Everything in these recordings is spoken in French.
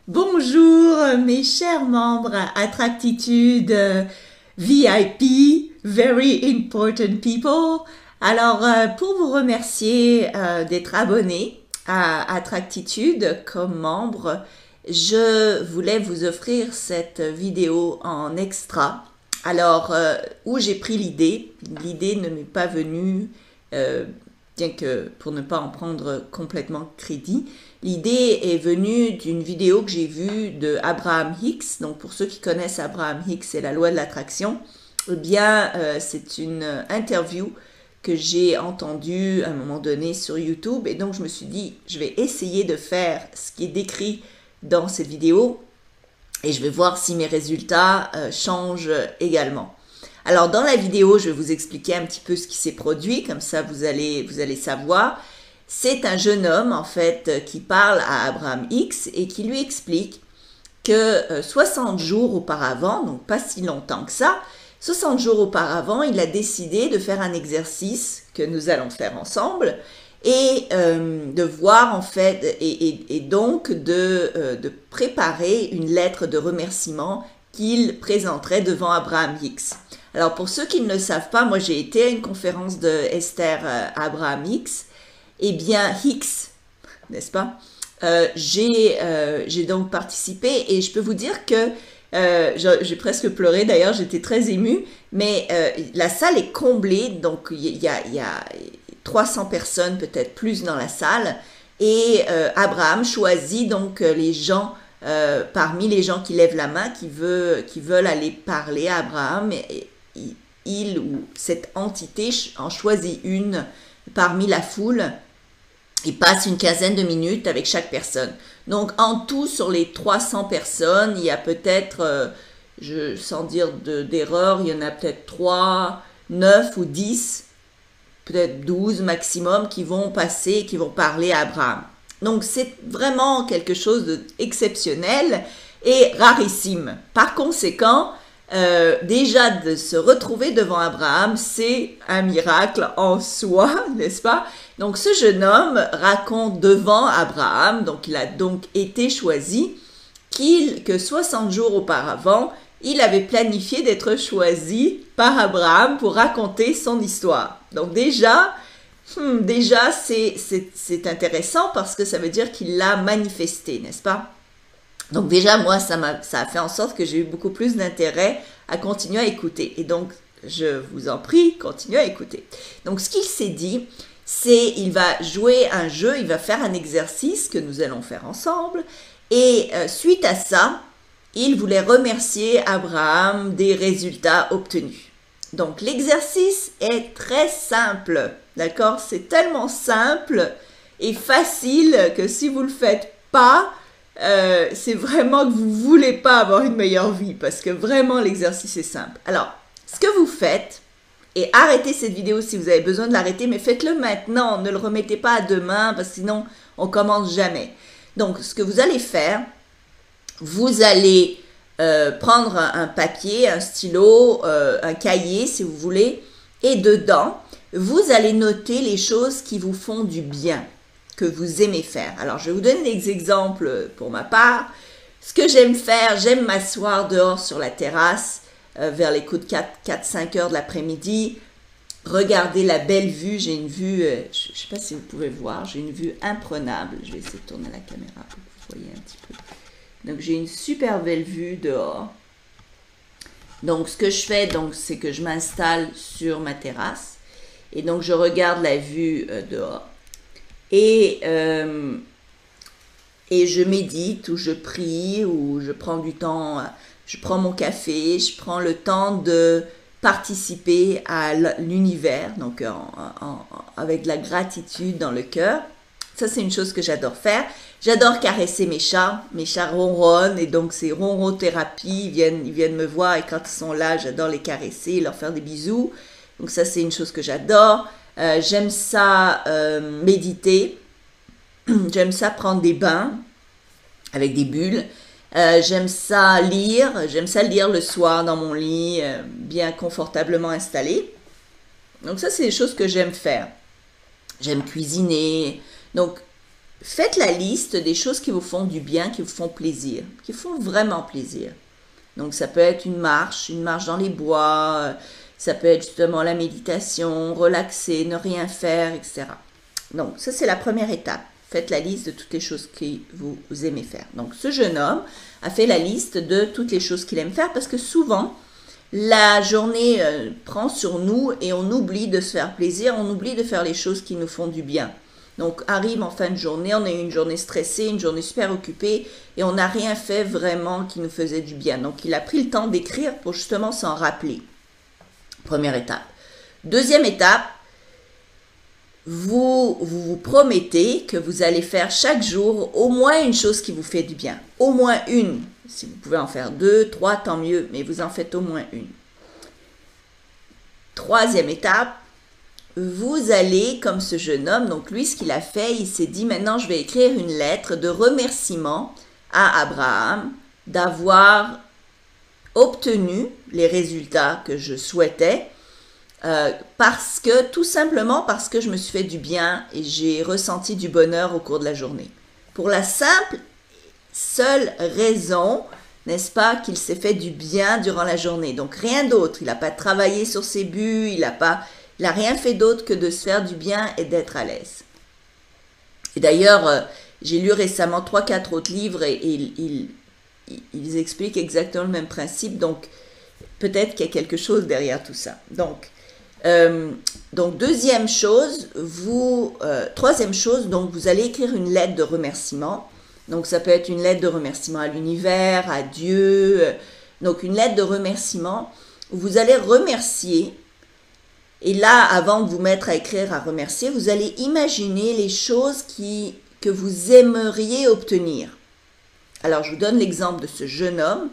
Bonjour mes chers membres Attractitude VIP, Very Important People. Alors pour vous remercier d'être abonné à Attractitude comme membre, je voulais vous offrir cette vidéo en extra. Alors où j'ai pris l'idée ne m'est pas venue bien que pour ne pas en prendre complètement crédit. L'idée est venue d'une vidéo que j'ai vue de Abraham Hicks. Donc pour ceux qui connaissent Abraham Hicks et la loi de l'attraction, eh bien c'est une interview que j'ai entendue à un moment donné sur YouTube. Et donc je me suis dit, je vais essayer de faire ce qui est décrit dans cette vidéo et je vais voir si mes résultats changent également. Alors dans la vidéo, je vais vous expliquer un petit peu ce qui s'est produit, comme ça vous allez savoir. C'est un jeune homme en fait qui parle à Abraham Hicks et qui lui explique que 60 jours auparavant, donc pas si longtemps que ça, 60 jours auparavant, il a décidé de faire un exercice que nous allons faire ensemble et de voir en fait et donc de préparer une lettre de remerciement qu'il présenterait devant Abraham Hicks. Alors pour ceux qui ne le savent pas, moi j'ai été à une conférence de Esther Abraham Hicks. Eh bien Hicks, n'est-ce pas, j'ai donc participé et je peux vous dire que j'ai presque pleuré d'ailleurs, j'étais très émue, mais la salle est comblée, donc il y a 300 personnes, peut-être plus dans la salle, et Abraham choisit donc les gens, parmi les gens qui lèvent la main, qui veulent aller parler à Abraham, et il ou cette entité en choisit une parmi la foule. Il passe une quinzaine de minutes avec chaque personne. Donc en tout, sur les 300 personnes, il y a peut-être, sans dire d'erreur, il y en a peut-être 3, 9 ou 10, peut-être 12 maximum qui vont passer, qui vont parler à Abraham. Donc c'est vraiment quelque chose d'exceptionnel et rarissime. Par conséquent, déjà de se retrouver devant Abraham, c'est un miracle en soi, n'est-ce pas? Donc ce jeune homme raconte devant Abraham, donc il a donc été choisi, que 60 jours auparavant, il avait planifié d'être choisi par Abraham pour raconter son histoire. Donc déjà c'est intéressant parce que ça veut dire qu'il l'a manifesté, n'est-ce pas? Donc déjà, moi, ça a fait en sorte que j'ai eu beaucoup plus d'intérêt à continuer à écouter. Et donc, je vous en prie, continuez à écouter. Donc, ce qu'il s'est dit, c'est il va jouer un jeu, il va faire un exercice que nous allons faire ensemble. Et suite à ça, il voulait remercier Abraham des résultats obtenus. Donc, l'exercice est très simple, d'accord? C'est tellement simple et facile que si vous ne le faites pas, c'est vraiment que vous voulez pas avoir une meilleure vie parce que vraiment l'exercice est simple. Alors, ce que vous faites, et arrêtez cette vidéo si vous avez besoin de l'arrêter, mais faites-le maintenant, ne le remettez pas à demain parce que sinon on commence jamais. Donc, ce que vous allez faire, vous allez prendre un papier, un stylo, un cahier si vous voulez, et dedans, vous allez noter les choses qui vous font du bien, que vous aimez faire. Alors, je vais vous donner des exemples pour ma part. Ce que j'aime faire, j'aime m'asseoir dehors sur la terrasse vers les coups de 4-5 heures de l'après-midi, regarder la belle vue. J'ai une vue, je ne sais pas si vous pouvez voir, j'ai une vue imprenable. Je vais essayer de tourner la caméra pour que vous voyez un petit peu. Donc, j'ai une super belle vue dehors. Donc, ce que je fais, c'est que je m'installe sur ma terrasse et donc je regarde la vue dehors. Et je médite ou je prie ou je prends du temps, je prends mon café, je prends le temps de participer à l'univers, donc avec de la gratitude dans le cœur. Ça, c'est une chose que j'adore faire. J'adore caresser mes chats ronronnent et donc c'est ronrothérapie, ils viennent me voir et quand ils sont là, j'adore les caresser, leur faire des bisous. Donc ça, c'est une chose que j'adore. J'aime ça méditer, j'aime ça prendre des bains avec des bulles, j'aime ça lire le soir dans mon lit, bien confortablement installé. Donc ça, c'est des choses que j'aime faire. J'aime cuisiner. Donc faites la liste des choses qui vous font du bien, qui vous font plaisir, qui font vraiment plaisir. Donc ça peut être une marche dans les bois, ça peut être justement la méditation, relaxer, ne rien faire, etc. Donc ça c'est la première étape. Faites la liste de toutes les choses que vous aimez faire. Donc ce jeune homme a fait la liste de toutes les choses qu'il aime faire parce que souvent la journée prend sur nous et on oublie de se faire plaisir, on oublie de faire les choses qui nous font du bien. Donc arrive en fin de journée, on a eu une journée stressée, une journée super occupée et on n'a rien fait vraiment qui nous faisait du bien. Donc il a pris le temps d'écrire pour justement s'en rappeler. Première étape. Deuxième étape, vous promettez que vous allez faire chaque jour au moins une chose qui vous fait du bien. Au moins une. Si vous pouvez en faire 2, 3, tant mieux, mais vous en faites au moins une. Troisième étape, vous allez, comme ce jeune homme, donc lui, ce qu'il a fait, il s'est dit, maintenant je vais écrire une lettre de remerciement à Abraham d'avoir obtenu les résultats que je souhaitais, tout simplement parce que je me suis fait du bien et j'ai ressenti du bonheur au cours de la journée. Pour la seule raison, n'est-ce pas, qu'il s'est fait du bien durant la journée. Donc rien d'autre, il n'a pas travaillé sur ses buts, il n'a rien fait d'autre que de se faire du bien et d'être à l'aise. Et d'ailleurs, j'ai lu récemment 3-4 autres livres et ils expliquent exactement le même principe, donc peut-être qu'il y a quelque chose derrière tout ça. Donc troisième chose, donc vous allez écrire une lettre de remerciement. Donc ça peut être une lettre de remerciement à l'univers, à Dieu. Donc une lettre de remerciement où vous allez remercier. Et là, avant de vous mettre à écrire à remercier, vous allez imaginer les choses que vous aimeriez obtenir. Alors je vous donne l'exemple de ce jeune homme.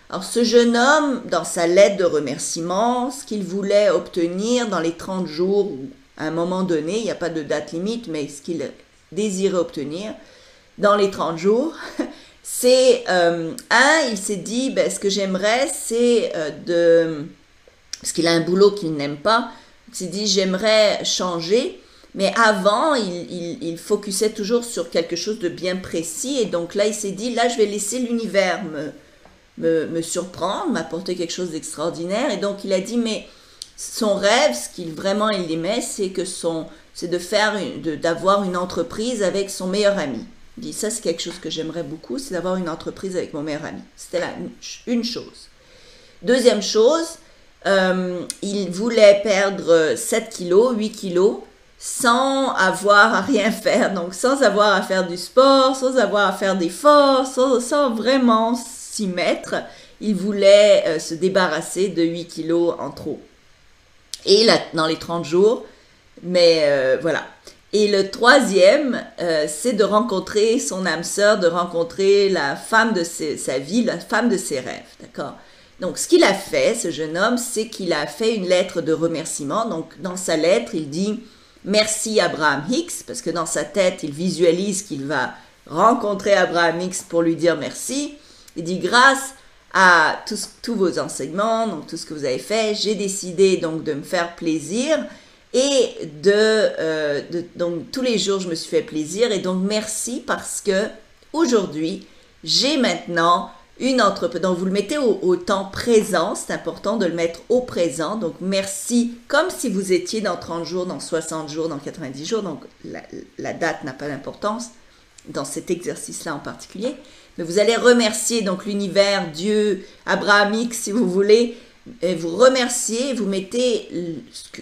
Alors ce jeune homme, dans sa lettre de remerciement, ce qu'il voulait obtenir dans les 30 jours, ou à un moment donné, il n'y a pas de date limite, mais ce qu'il désirait obtenir dans les 30 jours, c'est, il s'est dit, ce que j'aimerais, c'est parce qu'il a un boulot qu'il n'aime pas, il s'est dit, j'aimerais changer, mais avant, il focusait toujours sur quelque chose de bien précis, et donc là, il s'est dit, là, je vais laisser l'univers me surprendre, m'apporter quelque chose d'extraordinaire. Et donc il a dit, mais son rêve, ce qu'il vraiment il aimait, c'est d'avoir une entreprise avec son meilleur ami. Il dit, ça c'est quelque chose que j'aimerais beaucoup, c'est d'avoir une entreprise avec mon meilleur ami. C'était une chose. Deuxième chose, il voulait perdre 7 kilos, 8 kilos, sans avoir à rien faire, donc sans avoir à faire du sport, sans avoir à faire d'efforts, sans vraiment s'y mettre. Il voulait se débarrasser de 8 kilos en trop. Et là, dans les 30 jours, mais voilà. Et le troisième, c'est de rencontrer son âme sœur, de rencontrer la femme de sa vie, la femme de ses rêves, d'accord? Donc, ce qu'il a fait, ce jeune homme, c'est qu'il a fait une lettre de remerciement. Donc, dans sa lettre, il dit « Merci Abraham Hicks », parce que dans sa tête, il visualise qu'il va rencontrer Abraham Hicks pour lui dire merci. Il dit « Grâce à tous vos enseignements, donc tout ce que vous avez fait, j'ai décidé donc de me faire plaisir et donc tous les jours je me suis fait plaisir et donc merci parce que aujourd'hui j'ai maintenant une entreprise. » Donc vous le mettez au temps présent, c'est important de le mettre au présent. Donc merci, comme si vous étiez dans 30 jours, dans 60 jours, dans 90 jours. Donc la date n'a pas d'importance dans cet exercice-là en particulier. Mais vous allez remercier donc l'univers, Dieu, Abraham Hicks si vous voulez, et vous remerciez, vous mettez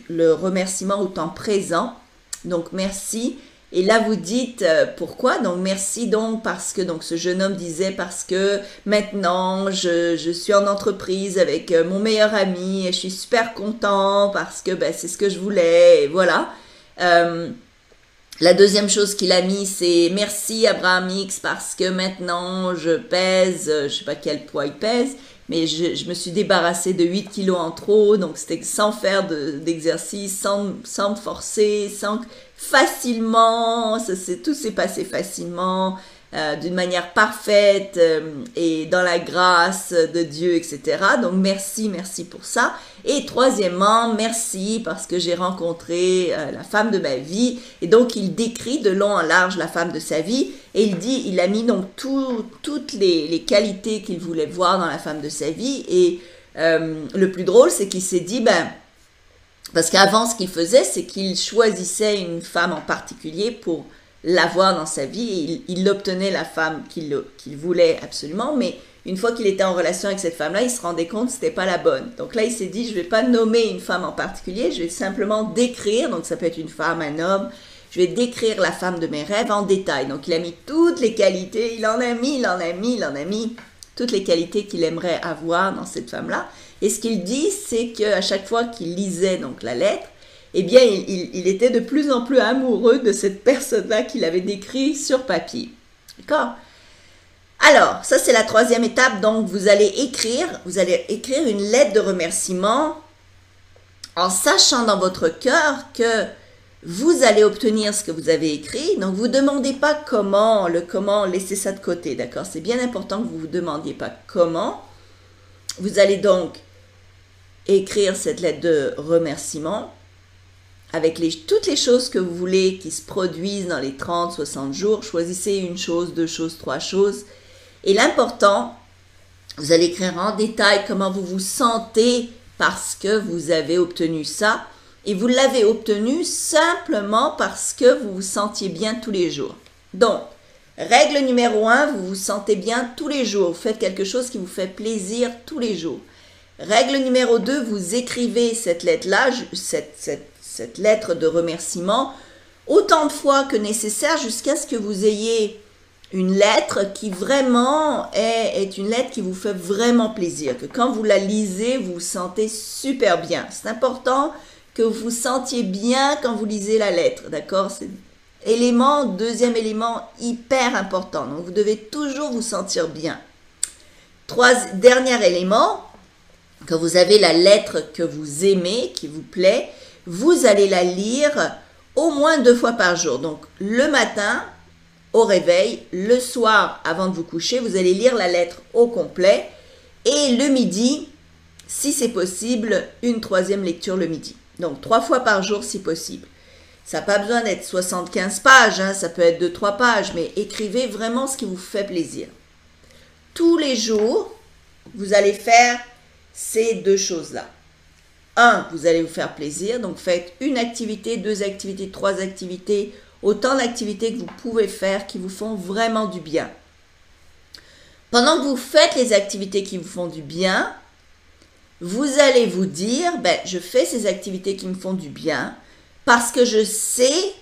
le remerciement au temps présent. Donc merci. Et là vous dites pourquoi. Donc merci donc parce que donc ce jeune homme disait parce que maintenant je suis en entreprise avec mon meilleur ami et je suis super content parce que c'est ce que je voulais et voilà. La deuxième chose qu'il a mis, c'est « Merci Abraham Hicks parce que maintenant je pèse, je ne sais pas quel poids il pèse, mais je me suis débarrassée de 8 kilos en trop, donc c'était sans faire d'exercice, sans me forcer, facilement, tout s'est passé facilement, d'une manière parfaite et dans la grâce de Dieu, etc. Donc merci pour ça. Et troisièmement, merci parce que j'ai rencontré la femme de ma vie. Et donc il décrit de long en large la femme de sa vie. Et il a mis donc toutes les qualités qu'il voulait voir dans la femme de sa vie. Et le plus drôle, c'est qu'il s'est dit, parce qu'avant ce qu'il faisait, c'est qu'il choisissait une femme en particulier pour l'avoir dans sa vie, et il obtenait la femme qu'il voulait absolument, mais une fois qu'il était en relation avec cette femme-là, il se rendait compte que c'était pas la bonne. Donc là, il s'est dit, je vais pas nommer une femme en particulier, je vais simplement décrire, donc ça peut être une femme, un homme, je vais décrire la femme de mes rêves en détail. Donc il a mis toutes les qualités, il en a mis toutes les qualités qu'il aimerait avoir dans cette femme-là. Et ce qu'il dit, c'est qu'à chaque fois qu'il lisait donc la lettre, eh bien, il était de plus en plus amoureux de cette personne-là qu'il avait décrit sur papier. D'accord? Alors, ça c'est la troisième étape. Donc, vous allez écrire une lettre de remerciement en sachant dans votre cœur que vous allez obtenir ce que vous avez écrit. Donc, vous ne demandez pas comment, laissez ça de côté. D'accord? C'est bien important que vous ne vous demandiez pas comment. Vous allez donc écrire cette lettre de remerciement avec toutes les choses que vous voulez qui se produisent dans les 30, 60 jours. Choisissez une chose, deux choses, trois choses. Et l'important, vous allez écrire en détail comment vous vous sentez parce que vous avez obtenu ça. Et vous l'avez obtenu simplement parce que vous vous sentiez bien tous les jours. Donc, règle numéro 1, vous vous sentez bien tous les jours. Vous faites quelque chose qui vous fait plaisir tous les jours. Règle numéro 2, vous écrivez cette lettre-là, cette lettre de remerciement autant de fois que nécessaire jusqu'à ce que vous ayez une lettre qui vraiment est une lettre qui vous fait vraiment plaisir, que quand vous la lisez, vous vous sentez super bien. C'est important que vous vous sentiez bien quand vous lisez la lettre, d'accord? C'est deuxième élément hyper important. Donc vous devez toujours vous sentir bien. Dernier élément, quand vous avez la lettre que vous aimez, qui vous plaît, vous allez la lire au moins 2 fois par jour. Donc, le matin, au réveil, le soir, avant de vous coucher, vous allez lire la lettre au complet. Et le midi, si c'est possible, une 3e lecture le midi. Donc, 3 fois par jour si possible. Ça n'a pas besoin d'être 75 pages, ça peut être 2-3 pages, mais écrivez vraiment ce qui vous fait plaisir. Tous les jours, vous allez faire ces 2 choses-là. 1, vous allez vous faire plaisir, donc faites une activité, 2 activités, 3 activités, autant d'activités que vous pouvez faire qui vous font vraiment du bien. Pendant que vous faites les activités qui vous font du bien, vous allez vous dire, je fais ces activités qui me font du bien parce que je sais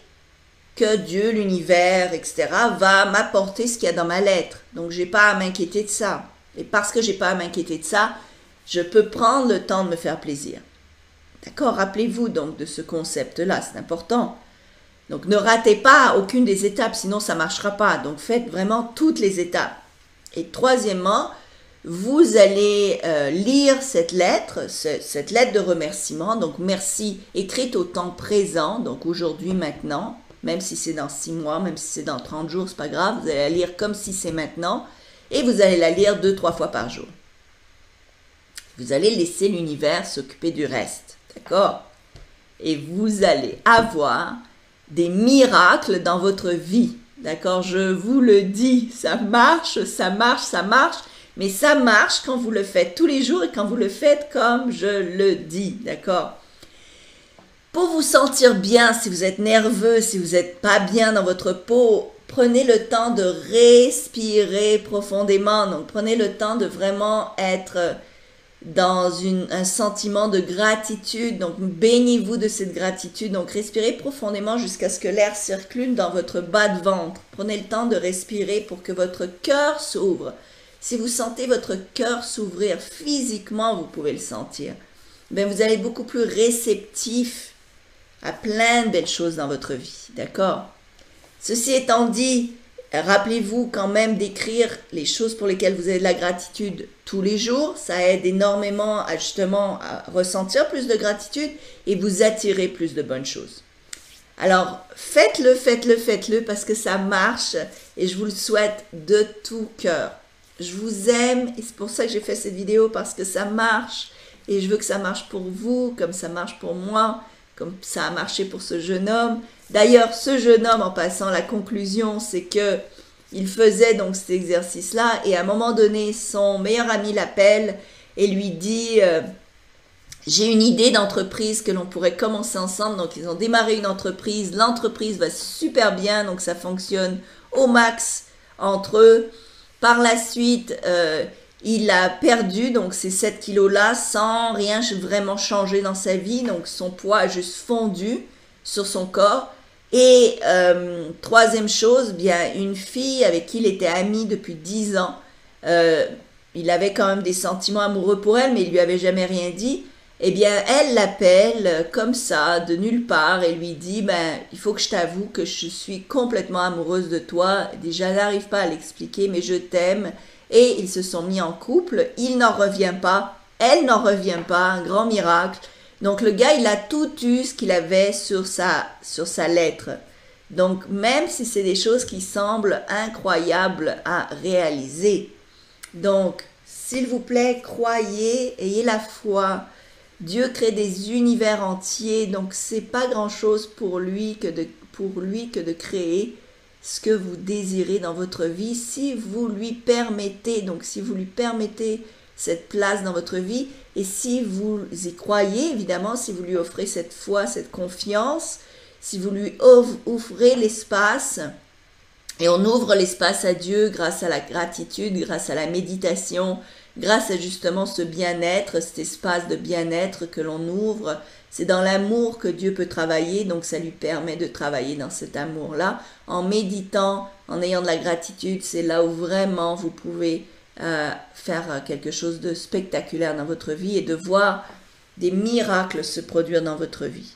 que Dieu, l'univers, etc. va m'apporter ce qu'il y a dans ma lettre. Donc, je n'ai pas à m'inquiéter de ça. Et parce que je n'ai pas à m'inquiéter de ça, je peux prendre le temps de me faire plaisir. D'accord? Rappelez-vous donc de ce concept-là, c'est important. Donc, ne ratez pas aucune des étapes, sinon ça ne marchera pas. Donc, faites vraiment toutes les étapes. Et troisièmement, vous allez lire cette lettre de remerciement. Donc, merci, écrite au temps présent, donc aujourd'hui, maintenant, même si c'est dans 6 mois, même si c'est dans 30 jours, c'est pas grave. Vous allez la lire comme si c'est maintenant. Et vous allez la lire 2-3 fois par jour. Vous allez laisser l'univers s'occuper du reste. D'accord? Et vous allez avoir des miracles dans votre vie. D'accord? Je vous le dis, ça marche, mais ça marche quand vous le faites tous les jours et quand vous le faites comme je le dis. D'accord? Pour vous sentir bien, si vous êtes nerveux, si vous n'êtes pas bien dans votre peau, prenez le temps de respirer profondément. Donc, prenez le temps de vraiment être dans un sentiment de gratitude. Donc, baignez-vous de cette gratitude. Donc, respirez profondément jusqu'à ce que l'air circule dans votre bas de ventre. Prenez le temps de respirer pour que votre cœur s'ouvre. Si vous sentez votre cœur s'ouvrir physiquement, vous pouvez le sentir. Vous allez être beaucoup plus réceptif à plein de belles choses dans votre vie. D'accord? Ceci étant dit, rappelez-vous quand même d'écrire les choses pour lesquelles vous avez de la gratitude tous les jours. Ça aide énormément justement à ressentir plus de gratitude et vous attirer plus de bonnes choses. Alors, faites-le parce que ça marche et je vous le souhaite de tout cœur. Je vous aime et c'est pour ça que j'ai fait cette vidéo, parce que ça marche et je veux que ça marche pour vous comme ça marche pour moi, comme ça a marché pour ce jeune homme. D'ailleurs, ce jeune homme, en passant, la conclusion, c'est que il faisait donc cet exercice-là et à un moment donné, son meilleur ami l'appelle et lui dit j'ai une idée d'entreprise que l'on pourrait commencer ensemble. Donc, ils ont démarré une entreprise. L'entreprise va super bien, donc ça fonctionne au max entre eux. Par la suite, il a perdu donc ces 7 kilos-là sans rien vraiment changer dans sa vie. Donc, son poids a juste fondu sur son corps. Et troisième chose, bien une fille avec qui il était ami depuis 10 ans. Il avait quand même des sentiments amoureux pour elle, mais il lui avait jamais rien dit. Eh bien, elle l'appelle comme ça, de nulle part, et lui dit, ben, il faut que je t'avoue que je suis complètement amoureuse de toi. Déjà, je n'arrive pas à l'expliquer, mais je t'aime. Et ils se sont mis en couple. Il n'en revient pas. Elle n'en revient pas. Un grand miracle. Donc, le gars, il a tout eu ce qu'il avait sur sa lettre. Donc, même si c'est des choses qui semblent incroyables à réaliser. Donc, s'il vous plaît, croyez, ayez la foi. Dieu crée des univers entiers, donc c'est pas grand-chose pour lui que de créer ce que vous désirez dans votre vie, si vous lui permettez, donc si vous lui permettez cette place dans votre vie, et si vous y croyez, évidemment, si vous lui offrez cette foi, cette confiance, si vous lui ouvrez l'espace, et on ouvre l'espace à Dieu grâce à la gratitude, grâce à la méditation, grâce à justement ce bien-être, cet espace de bien-être que l'on ouvre. C'est dans l'amour que Dieu peut travailler, donc ça lui permet de travailler dans cet amour-là. En méditant, en ayant de la gratitude, c'est là où vraiment vous pouvez faire quelque chose de spectaculaire dans votre vie et de voir des miracles se produire dans votre vie.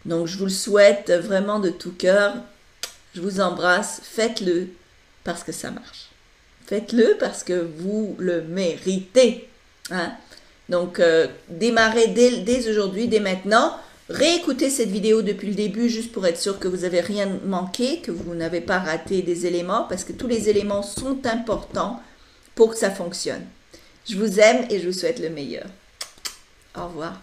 Donc je vous le souhaite vraiment de tout cœur. Je vous embrasse, faites-le parce que ça marche. Faites-le parce que vous le méritez. Hein? Donc, démarrez dès aujourd'hui, dès maintenant. Réécoutez cette vidéo depuis le début juste pour être sûr que vous n'avez rien manqué, que vous n'avez pas raté des éléments, parce que tous les éléments sont importants pour que ça fonctionne. Je vous aime et je vous souhaite le meilleur. Au revoir.